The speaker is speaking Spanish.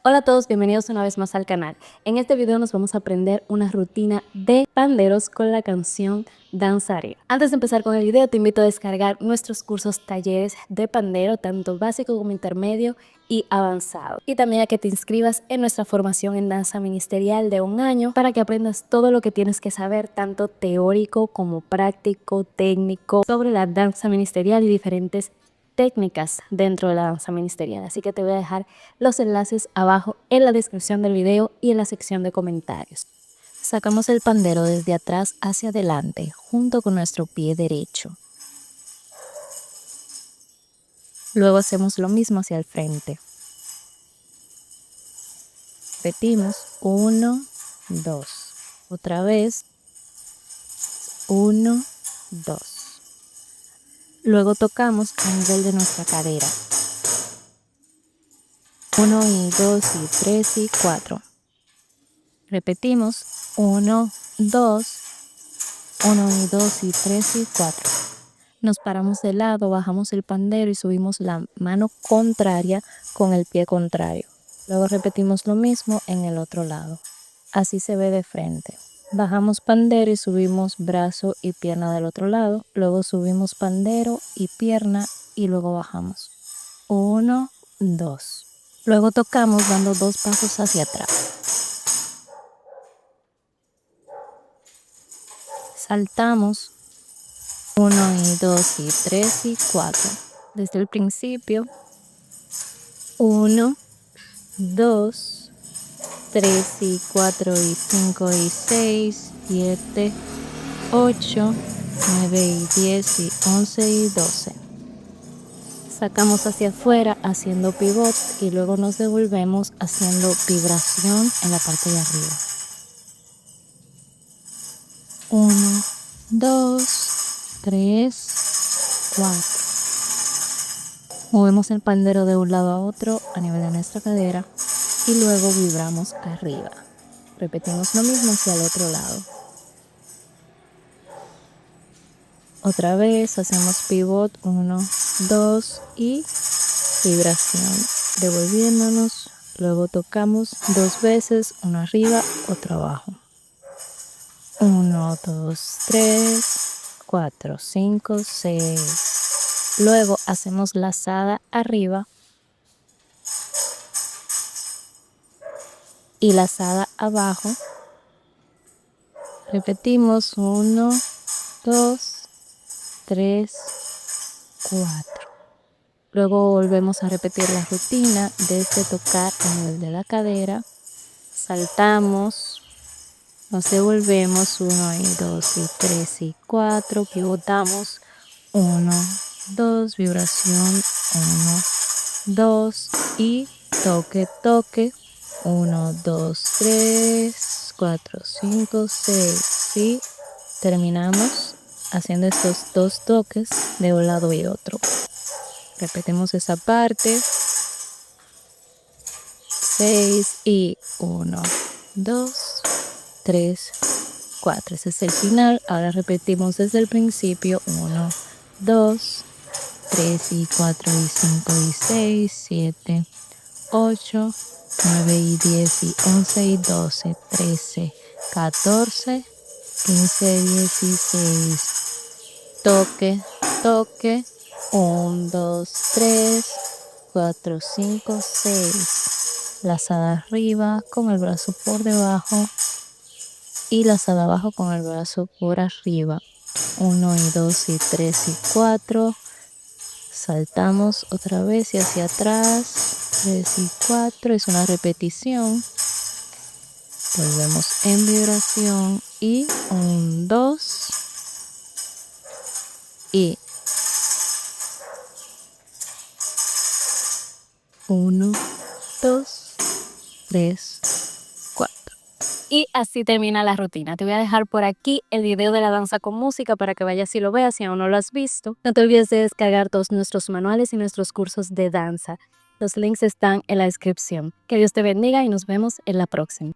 Hola a todos, bienvenidos una vez más al canal. En este video nos vamos a aprender una rutina de panderos con la canción Danzaré. Antes de empezar con el video te invito a descargar nuestros cursos talleres de pandero, tanto básico como intermedio y avanzado. Y también a que te inscribas en nuestra formación en danza ministerial de 1 año para que aprendas todo lo que tienes que saber, tanto teórico como práctico, técnico, sobre la danza ministerial y diferentes técnicas dentro de la danza ministerial. Así que te voy a dejar los enlaces abajo en la descripción del video y en la sección de comentarios. Sacamos el pandero desde atrás hacia adelante junto con nuestro pie derecho. Luego hacemos lo mismo hacia el frente. Repetimos 1, 2. Otra vez 1, 2. Luego tocamos a nivel de nuestra cadera. 1 y 2 y 3 y 4. Repetimos 1, 2, 1 y 2 y 3 y 4. Nos paramos de lado, bajamos el pandero y subimos la mano contraria con el pie contrario. Luego repetimos lo mismo en el otro lado. Así se ve de frente. Bajamos pandero y subimos brazo y pierna del otro lado. Luego subimos pandero y pierna y luego bajamos. 1, 2. Luego tocamos dando 2 pasos hacia atrás. Saltamos 1 y 2 y 3 y 4. Desde el principio 1, 2, 3 y 4 y 5 y 6, 7, 8, 9 y 10 y 11 y 12. Sacamos hacia afuera haciendo pivot y luego nos devolvemos haciendo vibración en la parte de arriba. 1, 2, 3, 4. Movemos el pandero de un lado a otro a nivel de nuestra cadera y luego vibramos arriba. Repetimos lo mismo hacia el otro lado. Otra vez hacemos pivot 1, 2 y vibración. Devolviéndonos, luego tocamos 2 veces, uno arriba, otro abajo. 1, 2, 3, 4, 5, 6. Luego hacemos lazada arriba y lazada abajo. Repetimos 1, 2, 3, 4. Luego volvemos a repetir la rutina desde tocar a nivel de la cadera. Saltamos, nos devolvemos 1 y 2 y 3 y 4. Pivotamos 1, 2, vibración 1, 2 y toque, toque 1, 2, 3, 4, 5, 6 y terminamos haciendo estos 2 toques de un lado y otro. Repetimos esa parte. 6 y 1, 2, 3, 4. Ese es el final. Ahora repetimos desde el principio. 1, 2, 3 y 4 y 5 y 6, 7, 8, 9 y 10 y 11 y 12, 13, 14, 15, 16. Toque, toque. 1, 2, 3, 4, 5, 6. Lazada arriba con el brazo por debajo y lazada abajo con el brazo por arriba. 1 y 2 y 3 y 4. Saltamos otra vez y hacia atrás. 3 y 4. Es una repetición. Volvemos en vibración y 1, 2 y 1, 2, 3, 4. Y así termina la rutina. Te voy a dejar por aquí el video de la danza con música para que vayas y lo veas si aún no lo has visto. No te olvides de descargar todos nuestros manuales y nuestros cursos de danza. Los links están en la descripción. Que Dios te bendiga y nos vemos en la próxima.